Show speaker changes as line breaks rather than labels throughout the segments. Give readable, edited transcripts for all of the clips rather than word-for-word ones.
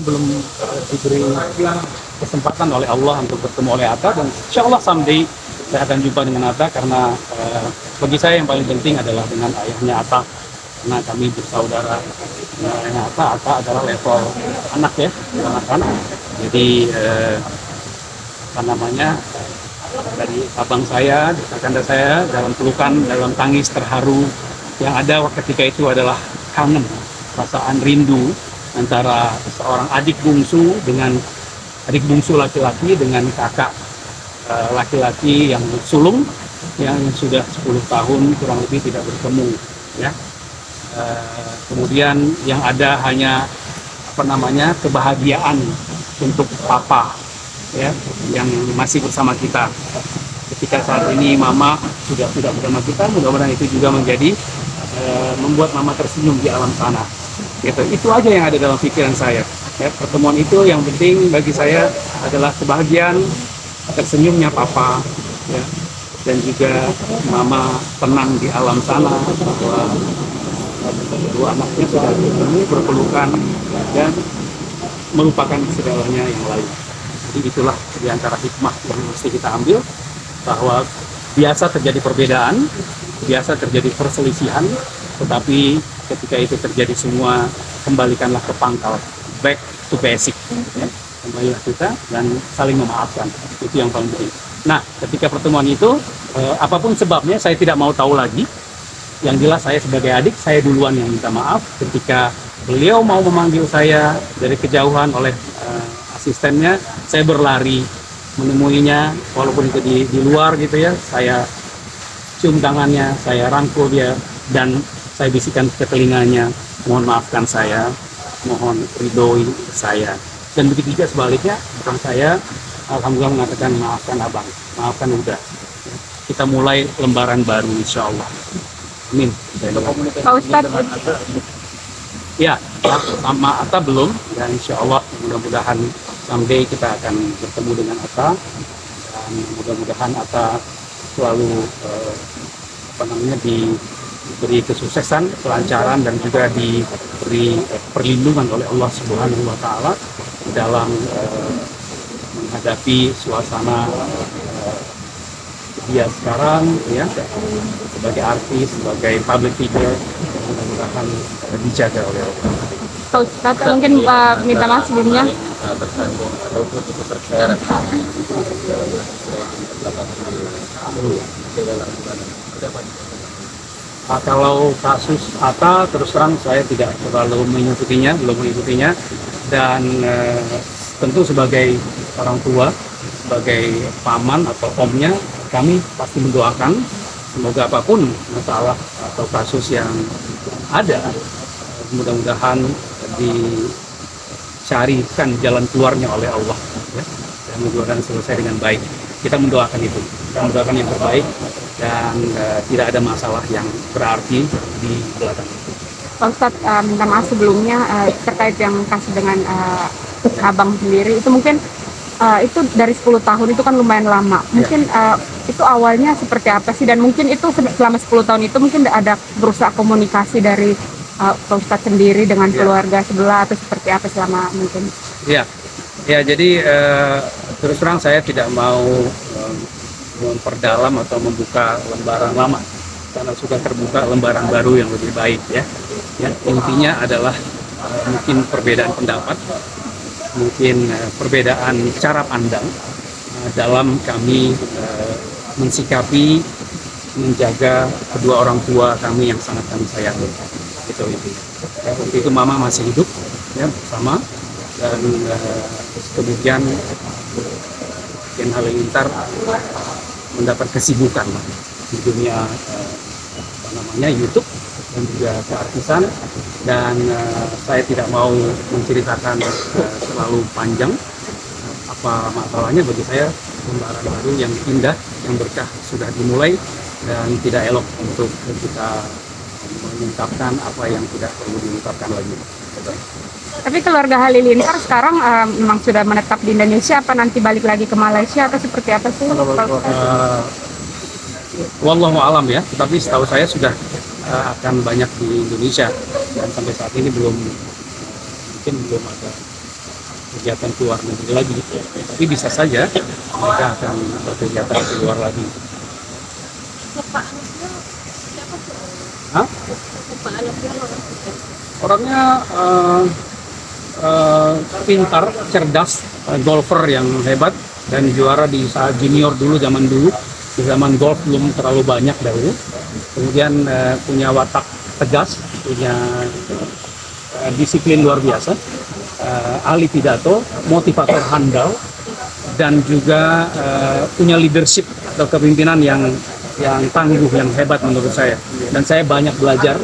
belum diberi kesempatan oleh Allah untuk bertemu oleh Atta, dan insya Allah someday saya akan jumpa dengan Atta, karena bagi saya yang paling penting adalah dengan ayahnya Atta, karena kami bersaudara. Ayahnya Atta adalah level anak ya, anak-anak. Jadi apa namanya, dari abang saya, kakanda saya, dalam pelukan, dalam tangis terharu yang ada ketika itu adalah kangen, perasaan rindu antara seorang adik bungsu laki-laki dengan kakak laki-laki yang sulung yang sudah 10 tahun kurang lebih tidak bertemu ya. Kemudian yang ada hanya apa namanya, kebahagiaan untuk papa ya yang masih bersama kita. Ketika saat ini mama sudah tidak bersama kita, mudah-mudahan itu juga menjadi membuat mama tersenyum di alam sana. Gitu. Itu aja yang ada dalam pikiran saya. Ya, pertemuan itu yang penting bagi saya adalah kebahagiaan, tersenyumnya papa, ya, dan juga mama tenang di alam sana bahwa kedua anaknya sudah bertemu, berpelukan, dan melupakan segalanya yang lain. Jadi itulah diantara hikmah yang mesti kita ambil, bahwa biasa terjadi perbedaan, biasa terjadi perselisihan, tetapi ketika itu terjadi semua, kembalikanlah ke pangkal, back to basic, ya. Kembalilah kita dan saling memaafkan, itu yang paling penting. Nah, ketika pertemuan itu, apapun sebabnya saya tidak mau tahu lagi. Yang jelas saya sebagai adik, saya duluan yang minta maaf ketika beliau mau memanggil saya dari kejauhan oleh asistennya. Saya berlari menemuinya, walaupun itu di luar gitu ya. Saya cium tangannya, saya rangkul dia, dan saya bisikan ke telinganya, mohon maafkan saya, mohon ridhoi saya. Dan begitu juga sebaliknya, bukan saya, alhamdulillah mengatakan maafkan abang, maafkan udah. Kita mulai lembaran baru insya Allah. Amin.
Pak Ustadz,
ya, sama Atta belum, dan insya Allah mudah-mudahan someday kita akan bertemu dengan Atta, dan mudah-mudahan Atta selalu diberi kesuksesan, kelancaran, dan juga diberi perlindungan oleh Allah Subhanahu wa Ta'ala dalam menghadapi suasana dia sekarang ya, sebagai artis, sebagai public figure, mudah-mudahan dijaga oleh Allah.
Pak Ustadz mungkin minta maaf sebelumnya.
Kalau kasus Atta, terus terang saya tidak terlalu mengikutinya, belum mengikutinya, dan tentu sebagai orang tua, sebagai paman atau omnya, kami pasti mendoakan semoga apapun masalah atau kasus yang ada, mudah-mudahan dicarikan jalan keluarnya oleh Allah ya, dan mudah-mudahan selesai dengan baik. Kita mendoakan itu, kita mendoakan yang terbaik, dan tidak ada masalah yang berarti di belakang itu.
Pak Ustadz, minta maaf sebelumnya terkait yang kasus dengan abang sendiri, itu mungkin itu dari 10 tahun itu kan lumayan lama. Mungkin itu awalnya seperti apa sih, dan mungkin itu selama 10 tahun itu mungkin ada berusaha komunikasi dari Pak Ustadz sendiri dengan keluarga sebelah, atau seperti apa selama mungkin?
Ya, jadi terus terang saya tidak mau memperdalam atau membuka lembaran lama, karena sudah terbuka lembaran baru yang lebih baik ya. Intinya adalah mungkin perbedaan pendapat, mungkin perbedaan cara pandang dalam kami mensikapi, menjaga kedua orang tua kami yang sangat kami sayangi. Itu intinya. Waktu itu mama masih hidup ya, bersama, dan kemudian Ken Halilintar mendapat kesibukan di dunia YouTube dan juga keartisan, dan saya tidak mau menceritakan terlalu panjang apa masalahnya. Bagi saya lembaran baru yang indah, yang berkah sudah dimulai, dan tidak elok untuk kita mengungkapkan apa yang tidak perlu diungkapkan lagi.
Tapi keluarga Halilintar sekarang memang sudah menetap di Indonesia, apa nanti balik lagi ke Malaysia atau seperti apa sih?
Wallahu alam ya, tetapi setahu saya sudah akan banyak di Indonesia, dan sampai saat ini belum ada berkegiatan ke luar negeri lagi, tapi bisa saja mereka akan berkegiatan keluar lagi. Hah? Orangnya pintar, cerdas, golfer yang hebat dan juara di saat junior dulu, zaman dulu, di zaman golf belum terlalu banyak dahulu. Kemudian punya watak tegas, punya disiplin luar biasa, ahli pidato, motivator handal, dan juga punya leadership atau kepemimpinan yang tangguh, yang hebat menurut saya. Dan saya banyak belajar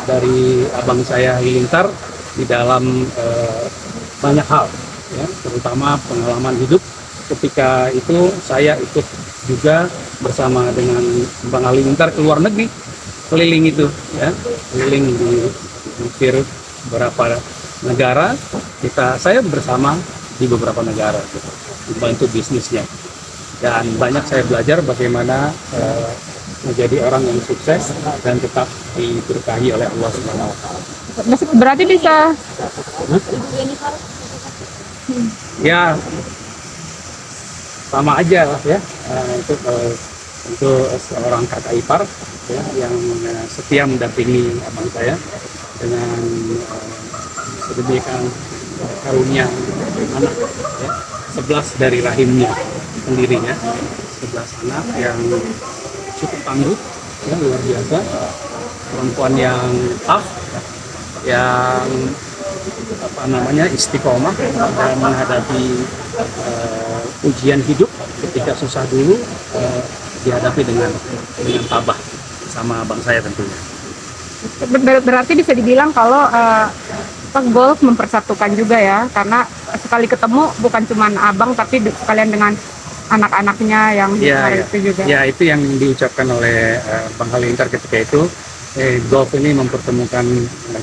dari abang saya Halilintar di dalam banyak hal, ya, terutama pengalaman hidup. Ketika itu saya ikut juga bersama dengan Bang Halilintar ke luar negeri, keliling itu, ya, keliling di hampir beberapa negara. Saya bersama di beberapa negara, gitu, membantu bisnisnya. Dan banyak saya belajar bagaimana menjadi orang yang sukses dan tetap diberkahi oleh Allah Subhanahu wa Ta'ala.
Berarti bisa.
Ya, sama aja lah ya. Untuk seorang kakak ipar, ya, yang setia mendampingi abang saya dengan sedemikian karunia anak, ya, 11 dari rahimnya sendirinya, 11 anak yang cukup tangguh, ya, luar biasa, perempuan yang tough, yang istiqomah dan menghadapi ujian hidup ketika susah dulu, dihadapi dengan tabah sama abang saya tentunya.
Berarti bisa dibilang kalau golf mempersatukan juga ya, karena sekali ketemu bukan cuma abang tapi sekalian dengan anak-anaknya yang itu juga.
Ya, itu yang diucapkan oleh Bang Halilintar ketika itu. Golf ini mempertemukan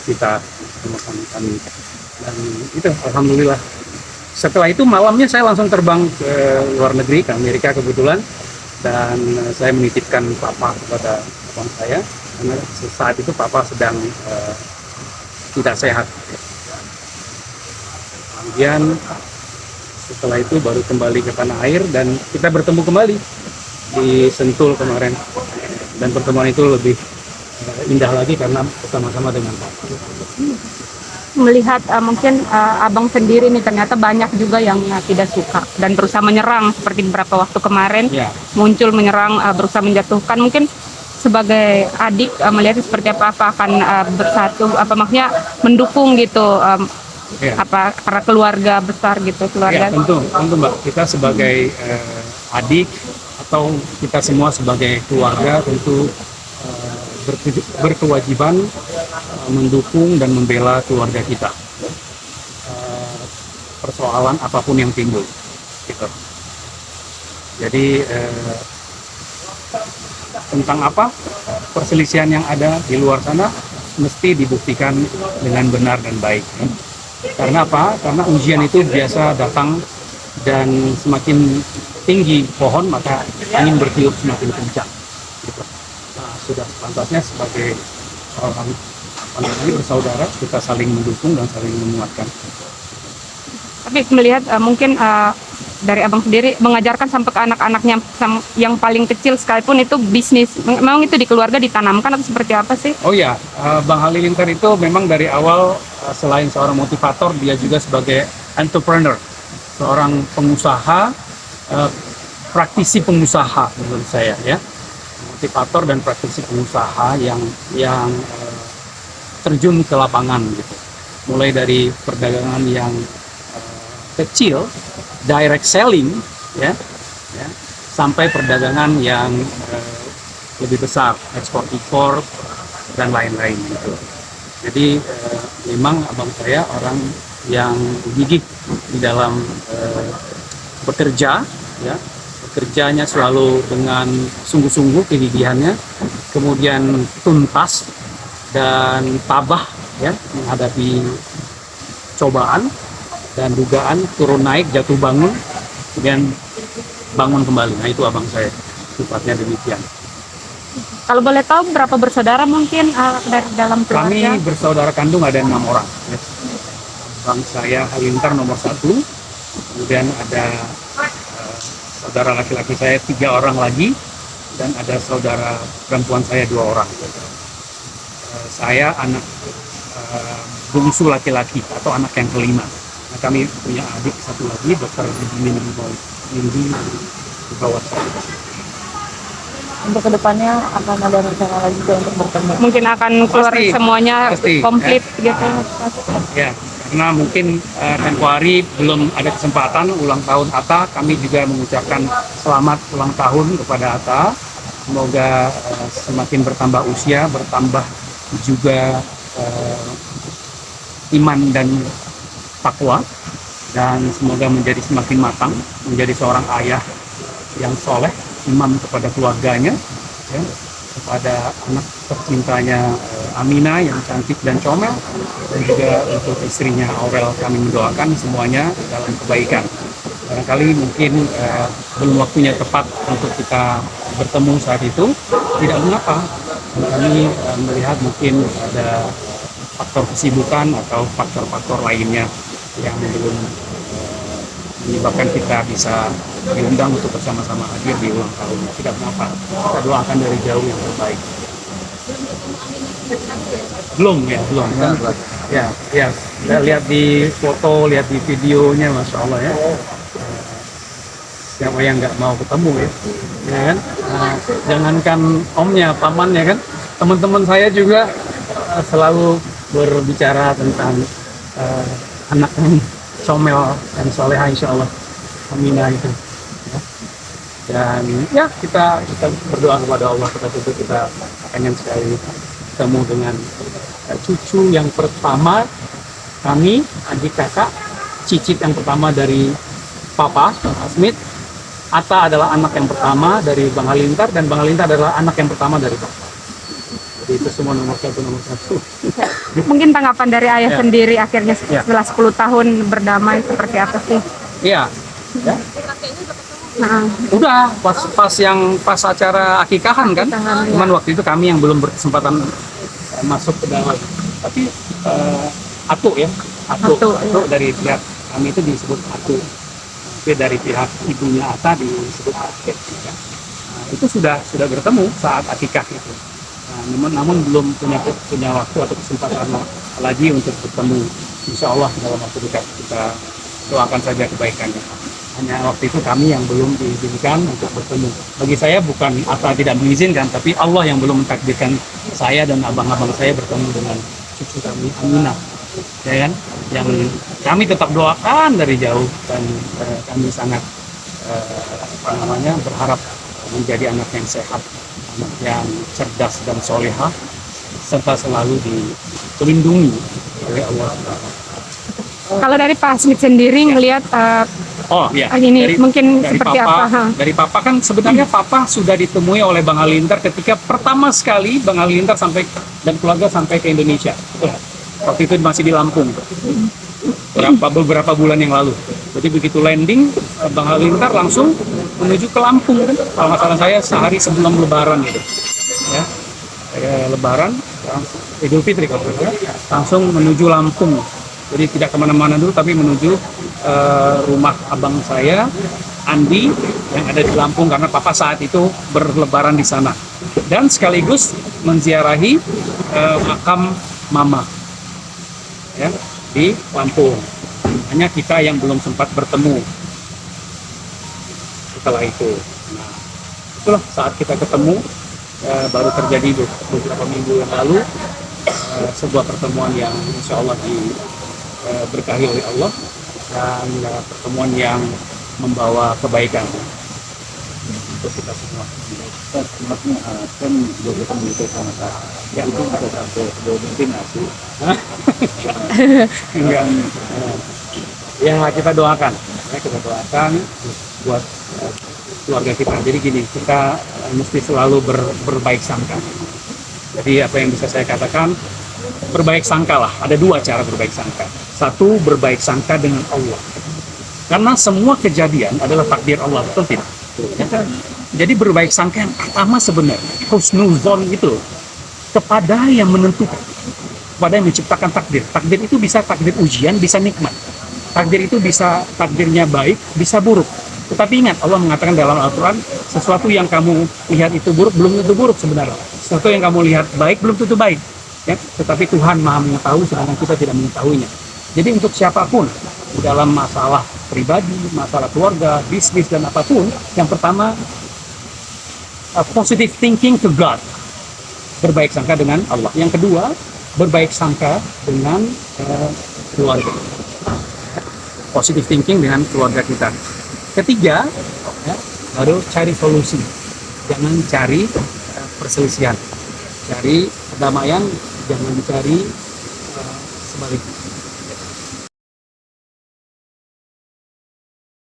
kita sama-sama, dan itu alhamdulillah. Setelah itu malamnya saya langsung terbang ke luar negeri, ke Amerika kebetulan, dan saya menitipkan papa kepada abang saya karena saat itu papa sedang tidak sehat. Kemudian setelah itu baru kembali ke tanah air dan kita bertemu kembali di Sentul kemarin, dan pertemuan itu lebih indah lagi karena bersama-sama dengan Pak.
Melihat mungkin abang sendiri nih ternyata banyak juga yang tidak suka dan berusaha menyerang, seperti beberapa waktu kemarin muncul menyerang, berusaha menjatuhkan. Mungkin sebagai adik melihat seperti apa akan bersatu, maksudnya mendukung gitu, para keluarga besar gitu, keluarga.
Tentu Mbak, kita sebagai adik atau kita semua sebagai keluarga tentu berkewajiban mendukung dan membela keluarga kita, persoalan apapun yang timbul, gitu. Jadi tentang apa perselisihan yang ada di luar sana mesti dibuktikan dengan benar dan baik. Karena apa? Karena ujian itu biasa datang, dan semakin tinggi pohon maka angin bertiup semakin kencang. Gitu. Nah, sudah pantasnya sebagai orang bersaudara kita saling mendukung dan saling menguatkan.
Tapi melihat mungkin dari abang sendiri mengajarkan sampai ke anak-anaknya yang paling kecil sekalipun itu bisnis, memang itu di keluarga ditanamkan atau seperti apa sih?
Oh ya, Bang Halilintar itu memang dari awal selain seorang motivator, dia juga sebagai entrepreneur, seorang pengusaha, praktisi pengusaha menurut saya, ya, motivator dan praktisi pengusaha yang terjun ke lapangan gitu, mulai dari perdagangan yang kecil, direct selling, ya, sampai perdagangan yang lebih besar, ekspor-impor dan lain-lain gitu. Jadi memang abang saya orang yang gigih di dalam bekerja, ya, bekerjanya selalu dengan sungguh-sungguh kegigihannya, kemudian tuntas dan tabah, ya, menghadapi cobaan dan dugaan, turun naik, jatuh bangun, kemudian bangun kembali. Nah, itu abang saya, sifatnya demikian.
Kalau boleh tahu berapa bersaudara mungkin dari dalam keluarga?
Kami bersaudara kandung ada 6 orang. Ya. abang saya Halilintar nomor 1, kemudian ada saudara laki-laki saya 3 orang lagi, dan ada saudara perempuan saya 2 orang. Saya anak bungsu laki-laki atau anak yang kelima. Nah, kami punya adik 1 lagi, dokter Nindi di bawah saya.
Untuk kedepannya akan ada rencana lagi juga untuk bertemu.
Mungkin akan keluar
Pasti,
semuanya
pasti,
komplit gitu.
Ya, karena mungkin tempo hari belum ada kesempatan ulang tahun Atta, kami juga mengucapkan selamat ulang tahun kepada Atta. Semoga semakin bertambah usia, bertambah juga iman dan takwa, dan semoga menjadi semakin matang, menjadi seorang ayah yang soleh, imam kepada keluarganya, ya, kepada anak tercintanya Amina yang cantik dan comel, dan juga untuk istrinya Aurel kami mendoakan semuanya dalam kebaikan. Barangkali mungkin belum waktunya tepat untuk kita bertemu saat itu, tidak mengapa. Kami melihat mungkin ada faktor kesibukan atau faktor-faktor lainnya yang belum menyebabkan kita bisa diundang untuk bersama-sama hadir di ulang tahun. Tidak mengapa, kita doakan dari jauh yang terbaik. Belum. Ya, kita lihat di foto, lihat di videonya, Masya Allah ya. Siapa yang nggak mau ketemu ya, ya kan? Jangankan omnya, pamannya kan, teman-teman saya juga selalu berbicara tentang anak yang comel dan soleha, insya Allah, Aminah itu. Ya. Dan ya kita berdoa kepada Allah, kita pengen sekali ketemu dengan cucu yang pertama kami, adik kakak, cicit yang pertama dari Papa Smith. Atta adalah anak yang pertama dari Bang Halilintar, dan Bang Halilintar adalah anak yang pertama dari Papa. Jadi itu semua nomor satu.
Mungkin tanggapan dari ayah
Ya.
sendiri akhirnya
Ya.
setelah 10 tahun berdamai seperti apa sih?
Iya. Ya.
Nah,
Udah pas acara akikahan kan.
Akikahan,
Cuman waktu itu kami yang belum berkesempatan masuk ke dalam. Tapi Atu ya.
Atu,
Atu
iya.
dari pihak kami itu disebut Atu. Tapi dari pihak ibunya Atta disebut Ate. Ya. Nah, itu sudah bertemu saat akikah itu. Nah, namun belum punya waktu atau kesempatan lagi untuk bertemu. Insya Allah dalam waktu dekat kita doakan saja kebaikannya. Hanya waktu itu kami yang belum diizinkan untuk bertemu. Bagi saya bukan Atta tidak mengizinkan, tapi Allah yang belum mentakdirkan saya dan abang-abang saya bertemu dengan cucu kami Aminah, ya kan? Yang kami tetap doakan dari jauh, dan kami sangat berharap menjadi anak yang sehat, anak yang cerdas dan soleha, serta selalu dilindungi oleh Allah.
kalau dari Pak Smith sendiri ngelihat
Oh ya,
ini mungkin seperti
Papa,
apa?
Dari Papa kan sebenarnya Papa sudah ditemui oleh Bang Halilintar ketika pertama sekali Bang Halilintar dan keluarga sampai ke Indonesia. Waktu itu masih di Lampung, beberapa bulan yang lalu. Jadi begitu landing, Bang Halilintar langsung menuju ke Lampung. Kalau nggak salah saya sehari sebelum Lebaran gitu, ya. Lebaran, Idul Fitri kalau nggak salah, langsung menuju Lampung. Jadi tidak kemana-mana dulu, tapi menuju rumah abang saya, Andi, yang ada di Lampung, karena Papa saat itu berlebaran di sana. Dan sekaligus menziarahi makam Mama, ya, di Lampung. Hanya kita yang belum sempat bertemu setelah itu. Nah, itulah saat kita ketemu, baru terjadi beberapa minggu yang lalu, sebuah pertemuan yang insya Allah diberkahi oleh Allah, dan pertemuan yang membawa kebaikan untuk kita semua.
Sebenarnya kan udah ketemu itu sama saya. Ya itu bisa sampai 2 mungkin sih.
Enggak. Ya kita doakan, buat keluarga kita. Jadi gini, kita mesti selalu berbaik sangka. Jadi apa yang bisa saya katakan, berbaik sangka lah. Ada 2 cara berbaik sangka. Satu, berbaik sangka dengan Allah. Karena semua kejadian adalah takdir Allah, betul tidak? Ya kan? Jadi berbaik sangka yang pertama sebenarnya husnuzon itu kepada yang menentukan. kepada yang menciptakan takdir. Takdir itu bisa takdir ujian, bisa nikmat. Takdir itu bisa takdirnya baik, bisa buruk. Tetapi ingat, Allah mengatakan dalam Al-Quran, sesuatu yang kamu lihat itu buruk, belum tentu buruk sebenarnya. Sesuatu yang kamu lihat baik, belum tentu baik. Ya, tetapi Tuhan Maha mengetahui, sedangkan kita tidak mengetahuinya. Jadi untuk siapapun, dalam masalah pribadi, masalah keluarga, bisnis, dan apapun, yang pertama, positive thinking to God. Berbaik sangka dengan Allah. Yang kedua, berbaik sangka dengan keluarga. Positive thinking dengan keluarga kita. Ketiga, ya, baru cari solusi. Jangan cari perselisihan. Cari kedamaian, jangan cari sebaliknya.